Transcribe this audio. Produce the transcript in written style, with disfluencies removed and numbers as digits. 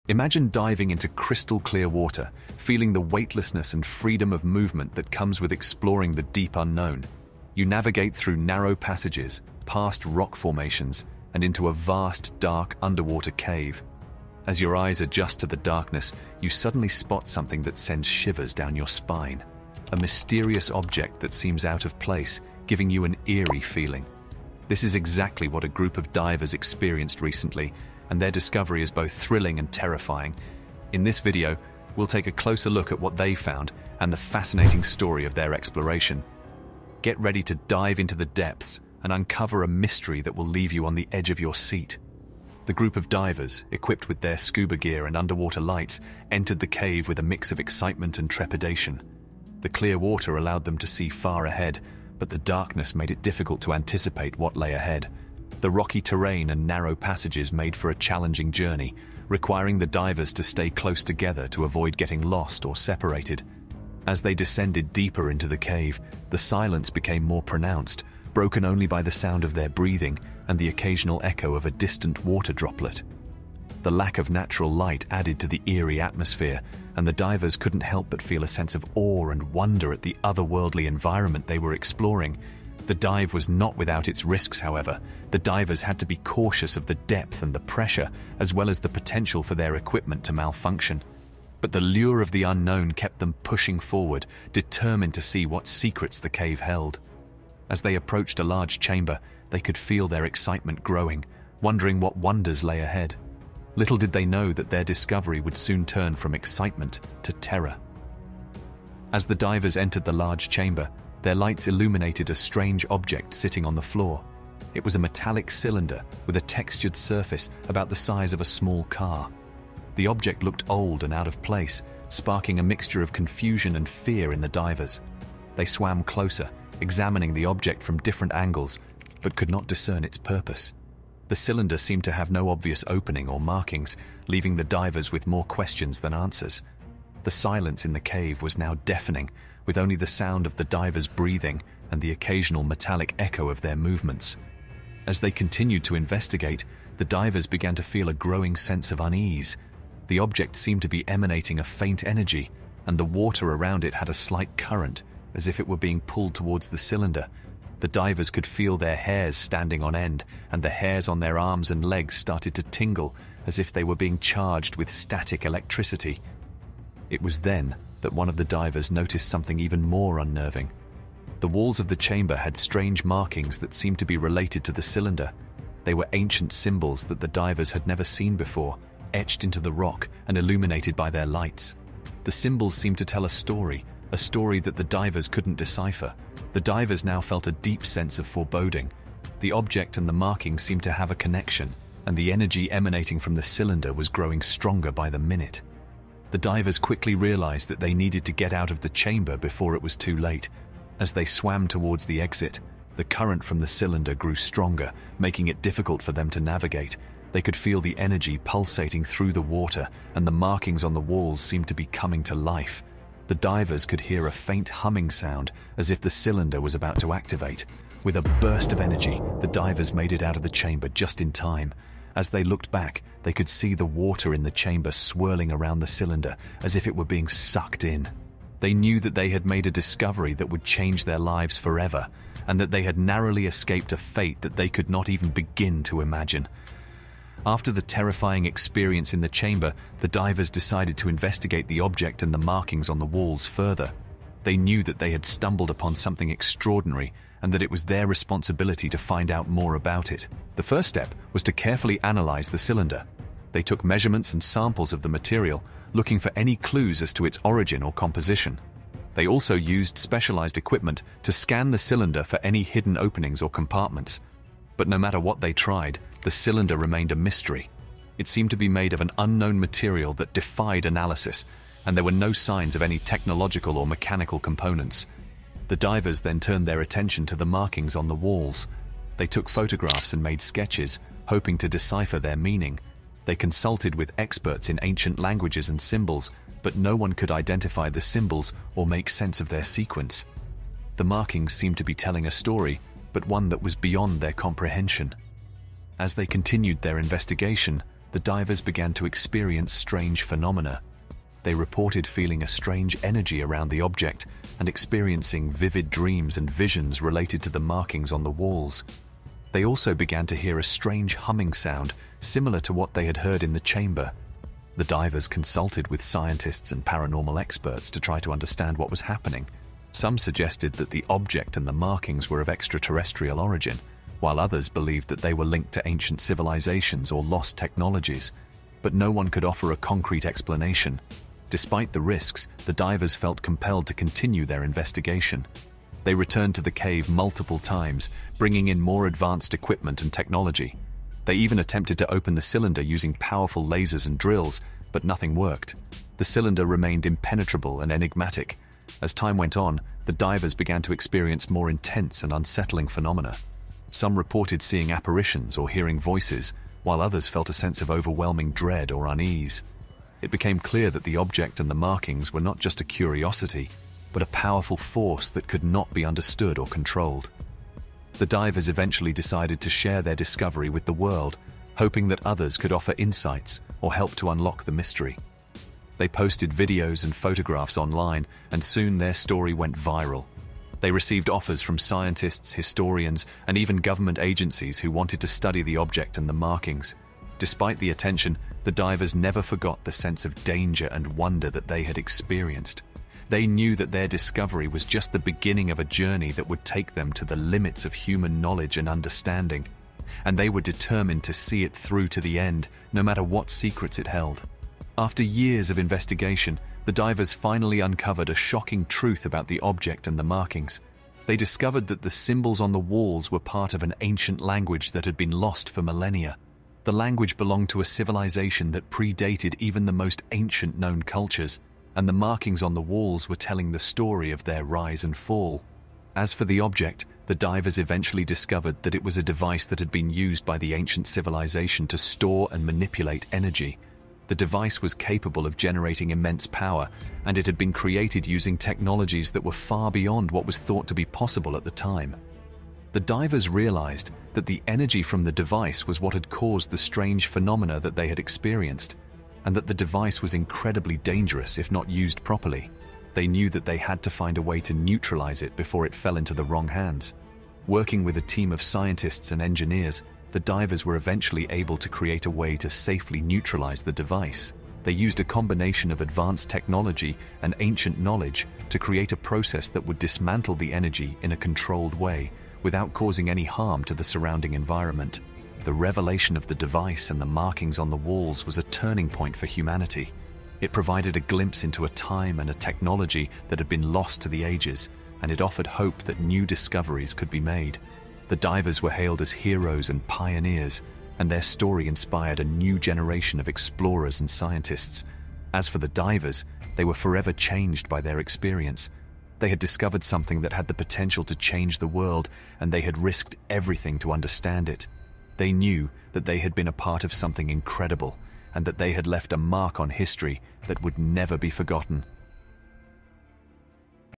Imagine diving into crystal clear water, feeling the weightlessness and freedom of movement that comes with exploring the deep unknown. You navigate through narrow passages, past rock formations, and into a vast, dark underwater cave. As your eyes adjust to the darkness, you suddenly spot something that sends shivers down your spine. A mysterious object that seems out of place, giving you an eerie feeling. This is exactly what a group of divers experienced recently, and their discovery is both thrilling and terrifying. In this video, we'll take a closer look at what they found and the fascinating story of their exploration. Get ready to dive into the depths and uncover a mystery that will leave you on the edge of your seat. The group of divers, equipped with their scuba gear and underwater lights, entered the cave with a mix of excitement and trepidation. The clear water allowed them to see far ahead, but the darkness made it difficult to anticipate what lay ahead. The rocky terrain and narrow passages made for a challenging journey, requiring the divers to stay close together to avoid getting lost or separated. As they descended deeper into the cave, the silence became more pronounced, broken only by the sound of their breathing and the occasional echo of a distant water droplet. The lack of natural light added to the eerie atmosphere, and the divers couldn't help but feel a sense of awe and wonder at the otherworldly environment they were exploring. The dive was not without its risks, however. The divers had to be cautious of the depth and the pressure, as well as the potential for their equipment to malfunction. But the lure of the unknown kept them pushing forward, determined to see what secrets the cave held. As they approached a large chamber, they could feel their excitement growing, wondering what wonders lay ahead. Little did they know that their discovery would soon turn from excitement to terror. As the divers entered the large chamber, their lights illuminated a strange object sitting on the floor. It was a metallic cylinder with a textured surface about the size of a small car. The object looked old and out of place, sparking a mixture of confusion and fear in the divers. They swam closer, examining the object from different angles, but could not discern its purpose. The cylinder seemed to have no obvious opening or markings, leaving the divers with more questions than answers. The silence in the cave was now deafening, with only the sound of the divers' breathing and the occasional metallic echo of their movements. As they continued to investigate, the divers began to feel a growing sense of unease. The object seemed to be emanating a faint energy, and the water around it had a slight current, as if it were being pulled towards the cylinder. The divers could feel their hairs standing on end, and the hairs on their arms and legs started to tingle, as if they were being charged with static electricity. It was then that one of the divers noticed something even more unnerving. The walls of the chamber had strange markings that seemed to be related to the cylinder. They were ancient symbols that the divers had never seen before, etched into the rock and illuminated by their lights. The symbols seemed to tell a story that the divers couldn't decipher. The divers now felt a deep sense of foreboding. The object and the markings seemed to have a connection, and the energy emanating from the cylinder was growing stronger by the minute. The divers quickly realized that they needed to get out of the chamber before it was too late. As they swam towards the exit, the current from the cylinder grew stronger, making it difficult for them to navigate. They could feel the energy pulsating through the water, and the markings on the walls seemed to be coming to life. The divers could hear a faint humming sound, as if the cylinder was about to activate. With a burst of energy, the divers made it out of the chamber just in time. As they looked back, they could see the water in the chamber swirling around the cylinder, as if it were being sucked in. They knew that they had made a discovery that would change their lives forever, and that they had narrowly escaped a fate that they could not even begin to imagine. After the terrifying experience in the chamber, the divers decided to investigate the object and the markings on the walls further. They knew that they had stumbled upon something extraordinary, and that it was their responsibility to find out more about it. The first step was to carefully analyze the cylinder. They took measurements and samples of the material, looking for any clues as to its origin or composition. They also used specialized equipment to scan the cylinder for any hidden openings or compartments. But no matter what they tried, the cylinder remained a mystery. It seemed to be made of an unknown material that defied analysis, and there were no signs of any technological or mechanical components. The divers then turned their attention to the markings on the walls. They took photographs and made sketches, hoping to decipher their meaning. They consulted with experts in ancient languages and symbols, but no one could identify the symbols or make sense of their sequence. The markings seemed to be telling a story, but one that was beyond their comprehension. As they continued their investigation, the divers began to experience strange phenomena. They reported feeling a strange energy around the object and experiencing vivid dreams and visions related to the markings on the walls. They also began to hear a strange humming sound similar to what they had heard in the chamber. The divers consulted with scientists and paranormal experts to try to understand what was happening. Some suggested that the object and the markings were of extraterrestrial origin, while others believed that they were linked to ancient civilizations or lost technologies. But no one could offer a concrete explanation. Despite the risks, the divers felt compelled to continue their investigation. They returned to the cave multiple times, bringing in more advanced equipment and technology. They even attempted to open the cylinder using powerful lasers and drills, but nothing worked. The cylinder remained impenetrable and enigmatic. As time went on, the divers began to experience more intense and unsettling phenomena. Some reported seeing apparitions or hearing voices, while others felt a sense of overwhelming dread or unease. It became clear that the object and the markings were not just a curiosity, but a powerful force that could not be understood or controlled. The divers eventually decided to share their discovery with the world, hoping that others could offer insights or help to unlock the mystery. They posted videos and photographs online, and soon their story went viral. They received offers from scientists, historians, and even government agencies who wanted to study the object and the markings. Despite the attention, the divers never forgot the sense of danger and wonder that they had experienced. They knew that their discovery was just the beginning of a journey that would take them to the limits of human knowledge and understanding, and they were determined to see it through to the end, no matter what secrets it held. After years of investigation, the divers finally uncovered a shocking truth about the object and the markings. They discovered that the symbols on the walls were part of an ancient language that had been lost for millennia. The language belonged to a civilization that predated even the most ancient known cultures, and the markings on the walls were telling the story of their rise and fall. As for the object, the divers eventually discovered that it was a device that had been used by the ancient civilization to store and manipulate energy. The device was capable of generating immense power, and it had been created using technologies that were far beyond what was thought to be possible at the time. The divers realized that the energy from the device was what had caused the strange phenomena that they had experienced, and that the device was incredibly dangerous if not used properly. They knew that they had to find a way to neutralize it before it fell into the wrong hands. Working with a team of scientists and engineers, the divers were eventually able to create a way to safely neutralize the device. They used a combination of advanced technology and ancient knowledge to create a process that would dismantle the energy in a controlled way, without causing any harm to the surrounding environment. The revelation of the device and the markings on the walls was a turning point for humanity. It provided a glimpse into a time and a technology that had been lost to the ages, and it offered hope that new discoveries could be made. The divers were hailed as heroes and pioneers, and their story inspired a new generation of explorers and scientists. As for the divers, they were forever changed by their experience. They had discovered something that had the potential to change the world, and they had risked everything to understand it. They knew that they had been a part of something incredible, and that they had left a mark on history that would never be forgotten.